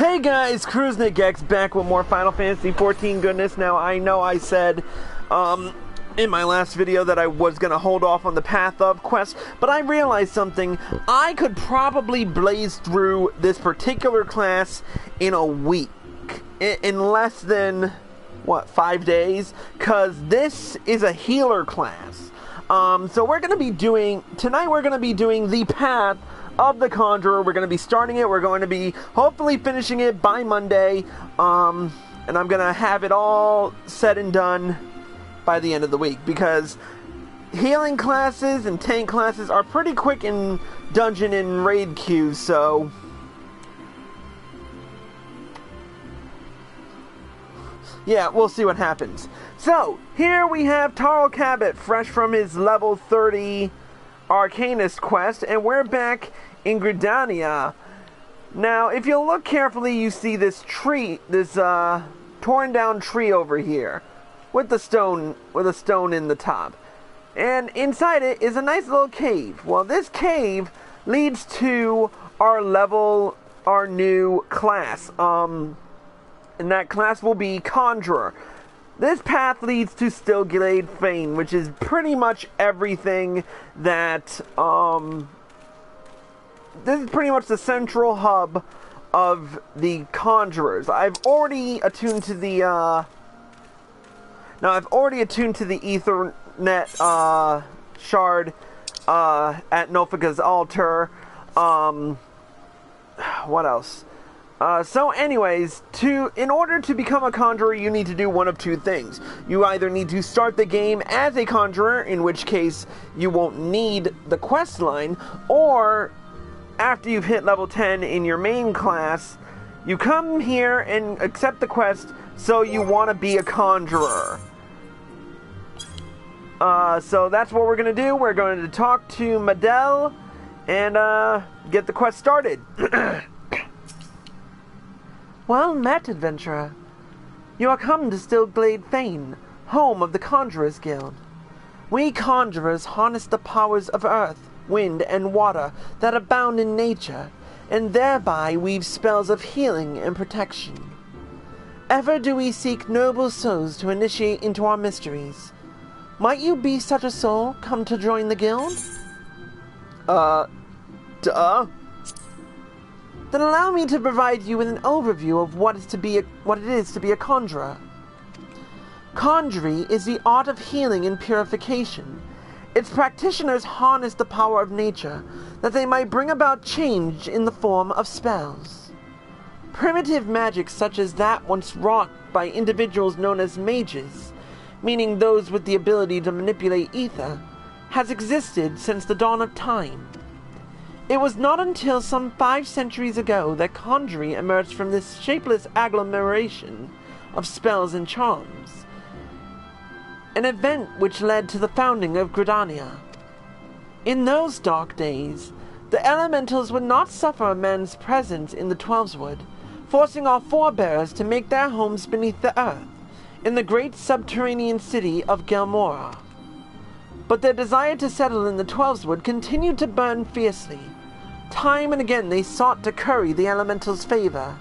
Hey guys, Crusnik X back with more Final Fantasy XIV goodness. Now, I know I said in my last video that I was going to hold off on the Path Up quest, but I realized something. I could probably blaze through this particular class in a week. In less than, 5 days? Because this is a healer class. So we're going to be doing, tonight we're going to be doing the Path of the Conjurer. We're going to be starting it. We're going to be hopefully finishing it by Monday. And I'm going to have it all said and done by the end of the week. Because healing classes and tank classes are pretty quick in dungeon and raid queues. So yeah, we'll see what happens. So here we have Taro Cabot, fresh from his level 30 Arcanist quest. And we're back in Gridania. Now, if you look carefully, you see this tree, this torn down tree over here, with a stone in the top. And inside it is a nice little cave. Well, this cave leads to our new class. And that class will be Conjurer. This path leads to Stillglade Fane, which is pretty much everything that, this is pretty much the central hub of the Conjurers. I've already attuned to the, Ethernet, shard, at Nofika's altar. What else? So anyways, in order to become a Conjurer, you need to do one of two things. You either need to start the game as a Conjurer, in which case you won't need the quest line, or after you've hit level 10 in your main class, you come here and accept the quest, so you want to be a Conjurer. So that's what we're going to do. We're going to talk to Madel and get the quest started. Well met, adventurer. You are come to Stillglade Fane, home of the Conjurers Guild. We Conjurers harness the powers of earth, wind, and water that abound in nature, and thereby weave spells of healing and protection. Ever do we seek noble souls to initiate into our mysteries. Might you be such a soul come to join the guild? Duh. Then allow me to provide you with an overview of what it is to be a conjurer. Conjuring is the art of healing and purification. Its practitioners harness the power of nature, that they might bring about change in the form of spells. Primitive magic such as that once wrought by individuals known as mages, meaning those with the ability to manipulate ether, has existed since the dawn of time. It was not until some 5 centuries ago that conjuring emerged from this shapeless agglomeration of spells and charms, an event which led to the founding of Gridania. In those dark days, the elementals would not suffer man's presence in the Twelveswood, forcing our forebears to make their homes beneath the earth, in the great subterranean city of Gelmora. But their desire to settle in the Twelveswood continued to burn fiercely. Time and again they sought to curry the elementals' favor.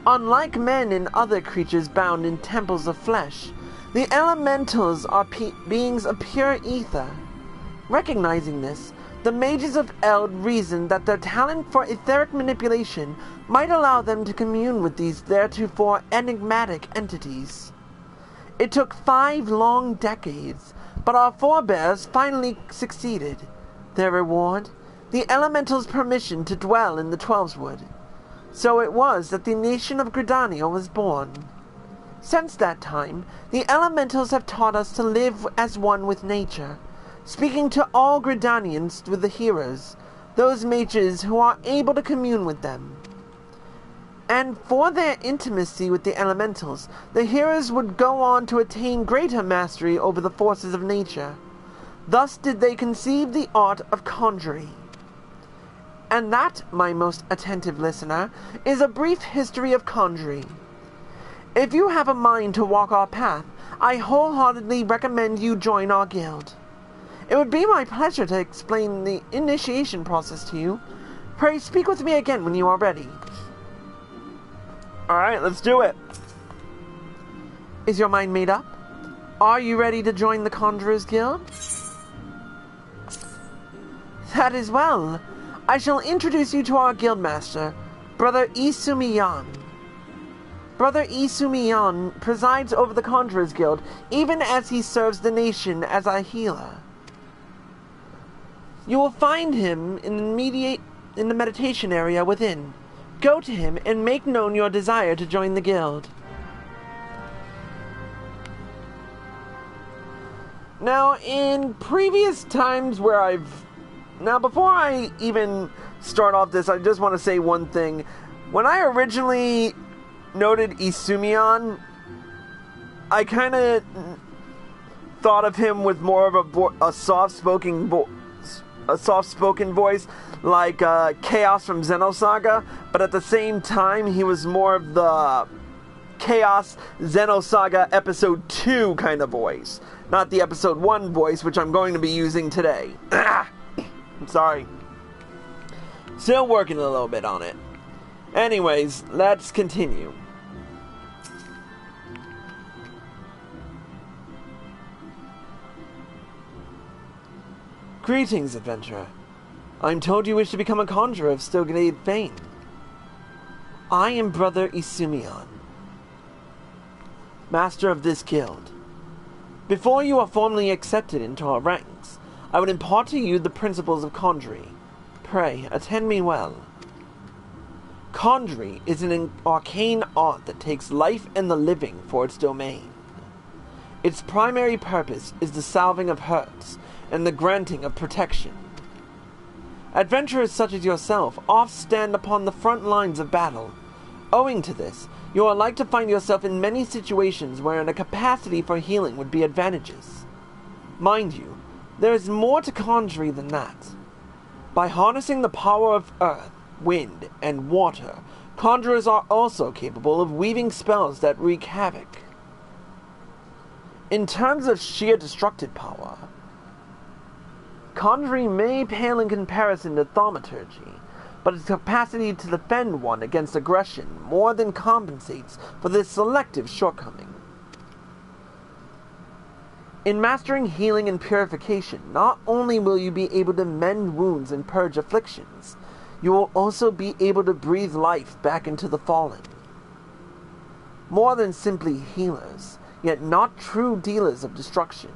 Unlike men and other creatures bound in temples of flesh, the elementals are beings of pure ether. Recognizing this, the mages of Eld reasoned that their talent for etheric manipulation might allow them to commune with these theretofore enigmatic entities. It took 5 long decades, but our forebears finally succeeded. Their reward? The elementals' permission to dwell in the Twelveswood. So it was that the nation of Gridania was born. Since that time, the elementals have taught us to live as one with nature, speaking to all Gridanians with the heroes, those mages who are able to commune with them. And for their intimacy with the elementals, the heroes would go on to attain greater mastery over the forces of nature. Thus did they conceive the art of conjuring. And that, my most attentive listener, is a brief history of conjuring. If you have a mind to walk our path, I wholeheartedly recommend you join our guild. It would be my pleasure to explain the initiation process to you. Pray speak with me again when you are ready. Alright, let's do it. Is your mind made up? Are you ready to join the Conjurers Guild? That is well. I shall introduce you to our guildmaster, Brother Isumiyan. Brother Isumiyan presides over the Conjurers Guild, even as he serves the nation as a healer. You will find him in the meditation area within. Go to him and make known your desire to join the guild. Now, in previous times where Now, before I even start off this, I just want to say one thing. When I originally noted Isumiyan, I kind of thought of him with more of a soft-spoken voice, like Chaos from Xenosaga, but at the same time, he was more of the Chaos Xenosaga Episode 2 kind of voice, not the Episode 1 voice, which I'm going to be using today. I'm sorry. Still working a little bit on it. Anyways, let's continue. Greetings, adventurer. I'm told you wish to become a conjurer of Stillglade fame. I am Brother Isumiyan, master of this guild. Before you are formally accepted into our ranks, I would impart to you the principles of conjuring. Pray, attend me well. Conjuring is an arcane art that takes life and the living for its domain. Its primary purpose is the salving of hurts and the granting of protection. Adventurers such as yourself oft stand upon the front lines of battle. Owing to this, you are like to find yourself in many situations wherein a capacity for healing would be advantageous. Mind you, there is more to conjuring than that. By harnessing the power of earth, wind, and water, conjurers are also capable of weaving spells that wreak havoc. In terms of sheer destructive power, conjuring may pale in comparison to thaumaturgy, but its capacity to defend one against aggression more than compensates for this selective shortcoming. In mastering healing and purification, not only will you be able to mend wounds and purge afflictions, you will also be able to breathe life back into the fallen. More than simply healers, yet not true dealers of destruction,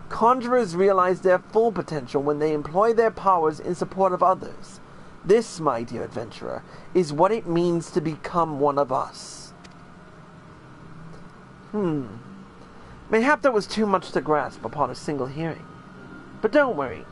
conjurers realize their full potential when they employ their powers in support of others. This, my dear adventurer, is what it means to become one of us. Mayhap that was too much to grasp upon a single hearing. But don't worry,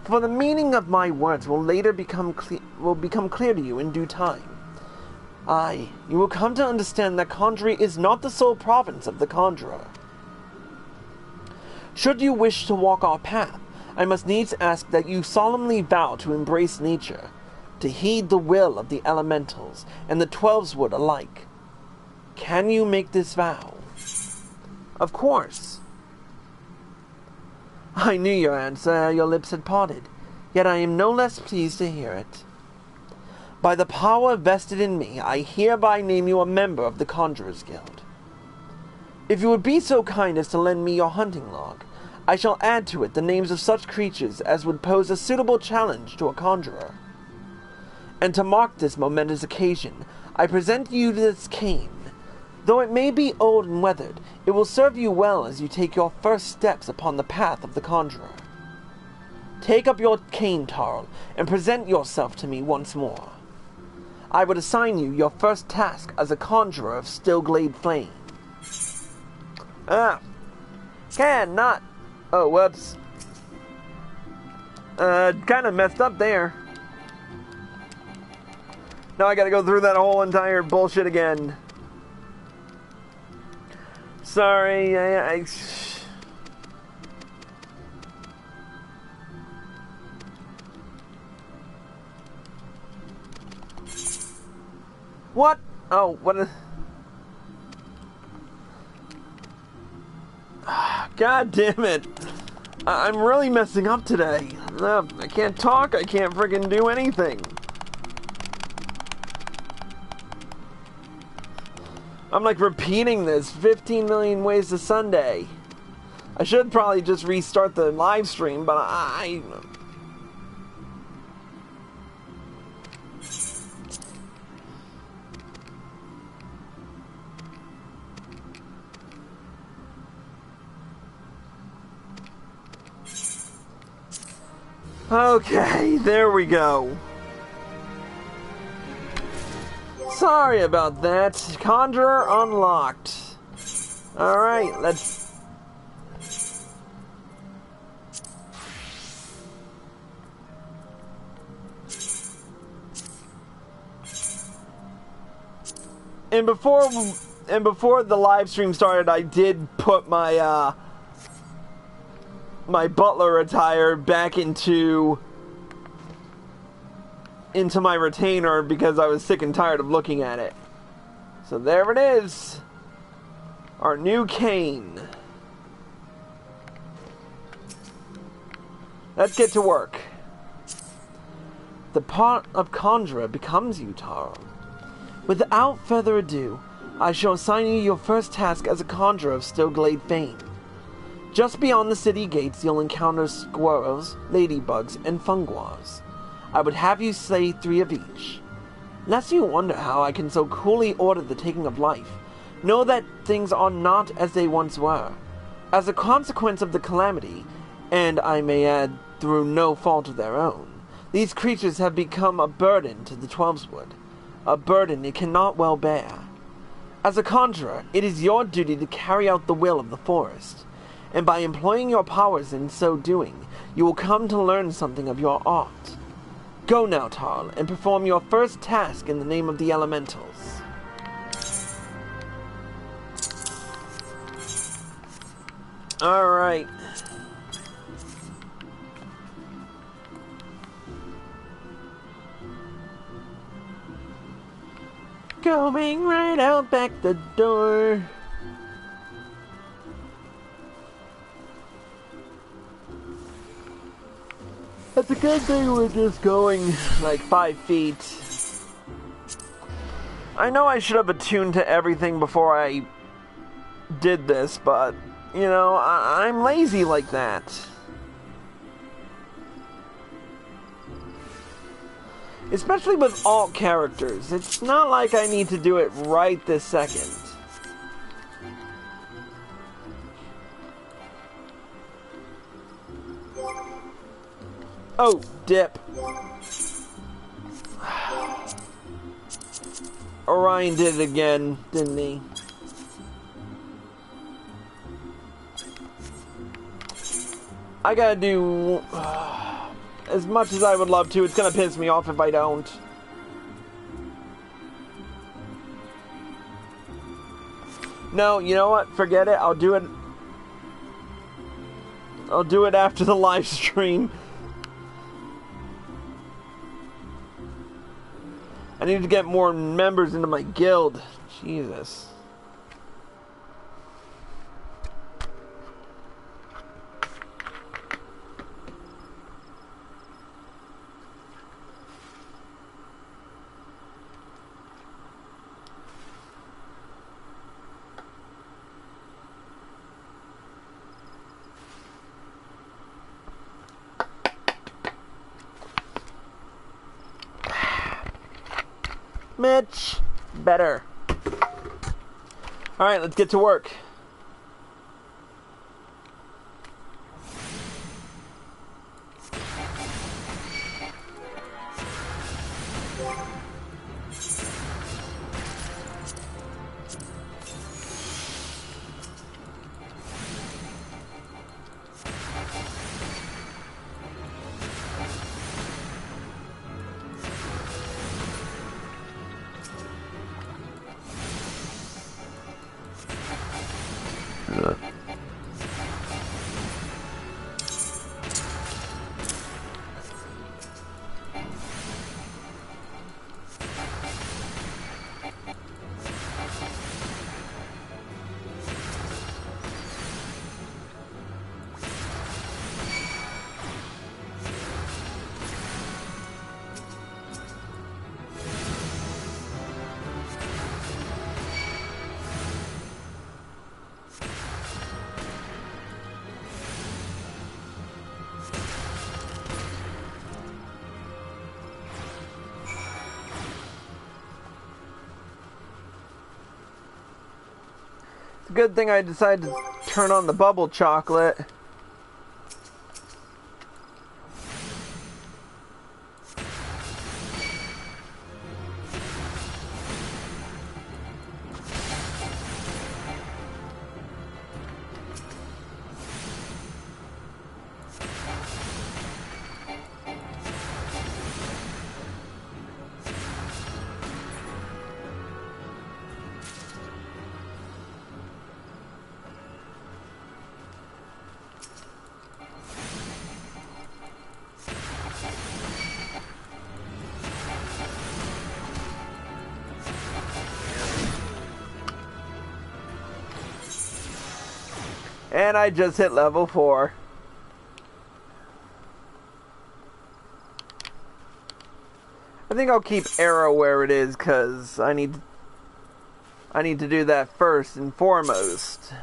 for the meaning of my words will later become clear to you in due time. Aye, you will come to understand that conjuring is not the sole province of the conjurer. Should you wish to walk our path, I must needs ask that you solemnly vow to embrace nature, to heed the will of the elementals and the 12s alike. Can you make this vow? Of course. I knew your answer, your lips had parted, yet I am no less pleased to hear it. By the power vested in me, I hereby name you a member of the Conjurers Guild. If you would be so kind as to lend me your hunting log, I shall add to it the names of such creatures as would pose a suitable challenge to a conjurer. And to mark this momentous occasion, I present you this cane. Though it may be old and weathered, it will serve you well as you take your first steps upon the path of the conjurer. Take up your cane, Tarl, and present yourself to me once more. I would assign you your first task as a conjurer of Stillglade Flame. Cannot. Oh, whoops. Kind of messed up there. Now I gotta go through that whole entire bullshit again. Sorry, What? Oh, what? God damn it. I'm really messing up today. I can't talk, I can't friggin' do anything. I'm like repeating this 15 million ways to Sunday. I should probably just restart the live stream, but I okay, there we go. Sorry about that. Conjurer unlocked. Alright, let's... And before the live stream started, I did put my my butler attire back into my retainer because I was sick and tired of looking at it. So there it is. Our new cane. Let's get to work. The part of Conjurer becomes you, Taro. Without further ado, I shall assign you your first task as a conjurer of Stillglade fame. Just beyond the city gates, you'll encounter squirrels, ladybugs, and funguars. I would have you slay 3 of each. Lest you wonder how I can so coolly order the taking of life, know that things are not as they once were. As a consequence of the calamity, and I may add, through no fault of their own, these creatures have become a burden to the Twelveswood. A burden it cannot well bear. As a conjurer, it is your duty to carry out the will of the forest, and by employing your powers in so doing, you will come to learn something of your art. Go now, Tarl, and perform your first task in the name of the elementals. Alright. Going right out back the door. That's a good thing we're just going like 5 feet. I know I should have attuned to everything before I did this, but, you know, I'm lazy like that. Especially with alt characters. It's not like I need to do it right this second. Oh, dip. Orion did it again, didn't he? I gotta do... as much as I would love to, it's gonna piss me off if I don't. No, you know what? Forget it. I'll do it. I'll do it after the live stream. I need to get more members into my guild. Jesus. Mitch, better. Alright, let's get to work. Good thing I decided to turn on the bubble chocolate. And I just hit level 4. I think I'll keep arrow where it is because I need to do that first and foremost.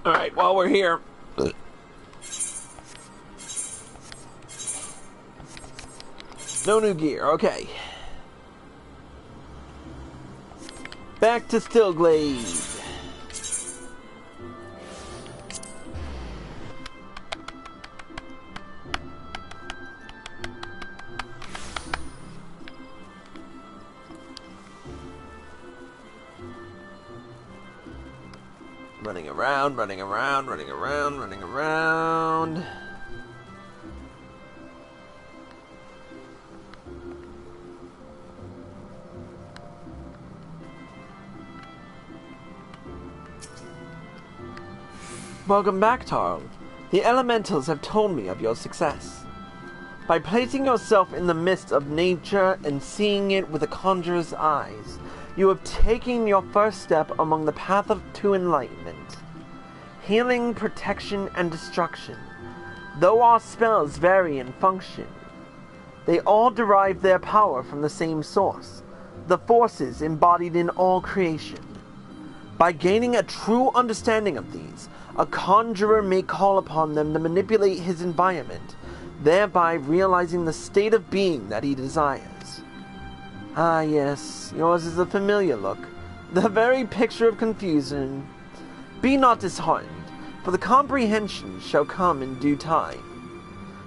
Alright, while we're here. No new gear, okay. Back to Stillglade. Running around, running around, running around, running around. Welcome back, Tarl. The elementals have told me of your success. By placing yourself in the midst of nature and seeing it with a conjurer's eyes, you have taken your first step among the path to enlightenment. Healing, protection, and destruction. Though our spells vary in function, they all derive their power from the same source, the forces embodied in all creation. By gaining a true understanding of these, a conjurer may call upon them to manipulate his environment, thereby realizing the state of being that he desires. Ah yes, yours is a familiar look, the very picture of confusion. Be not disheartened, for the comprehension shall come in due time.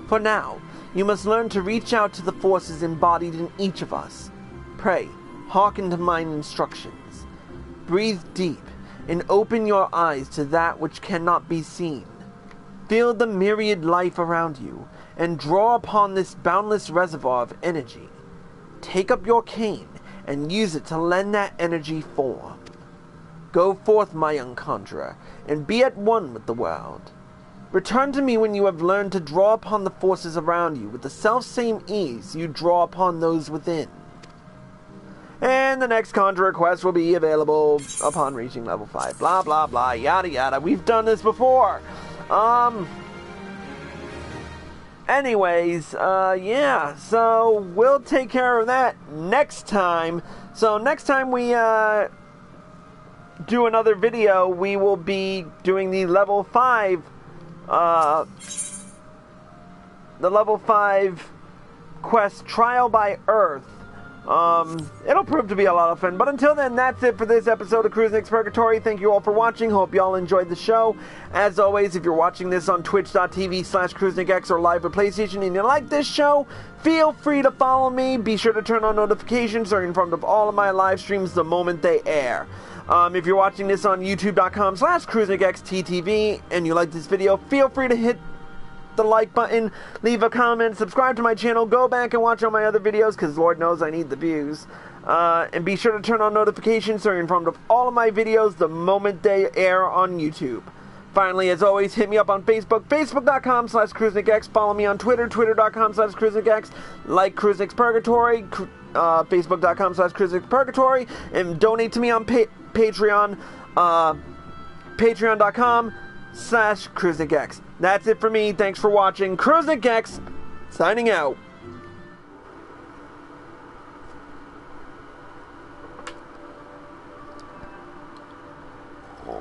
For now, you must learn to reach out to the forces embodied in each of us. Pray, hearken to mine instructions. Breathe deep, and open your eyes to that which cannot be seen. Feel the myriad life around you, and draw upon this boundless reservoir of energy. Take up your cane, and use it to lend that energy form. Go forth, my young conjurer, and be at one with the world. Return to me when you have learned to draw upon the forces around you with the self-same ease you draw upon those within. And the next Conjurer quest will be available upon reaching level 5. Blah, blah, blah, yada, yada. We've done this before. Anyways, yeah. So, we'll take care of that next time. So, next time we, do another video, we will be doing the level 5, quest, Trial by Earth. It'll prove to be a lot of fun. But until then, that's it for this episode of Crusnik X Purgatory. Thank you all for watching. Hope you all enjoyed the show. As always, if you're watching this on twitch.tv/CrusnikX or live at PlayStation and you like this show, feel free to follow me. Be sure to turn on notifications so you're informed of all of my live streams the moment they air. If you're watching this on youtube.com/CrusnikXTTV and you like this video, feel free to hit the like button, leave a comment, subscribe to my channel, go back and watch all my other videos because Lord knows I need the views. And be sure to turn on notifications so you're informed of all of my videos the moment they air on YouTube. Finally, as always, hit me up on Facebook, facebook.com/CrusnikX, follow me on Twitter, twitter.com/CrusnikX, like Crusnik X Purgatory, facebook.com/Crusnik Purgatory, and donate to me on Patreon, patreon.com/CrusnikX. That's it for me. Thanks for watching. Crusnik X, signing out.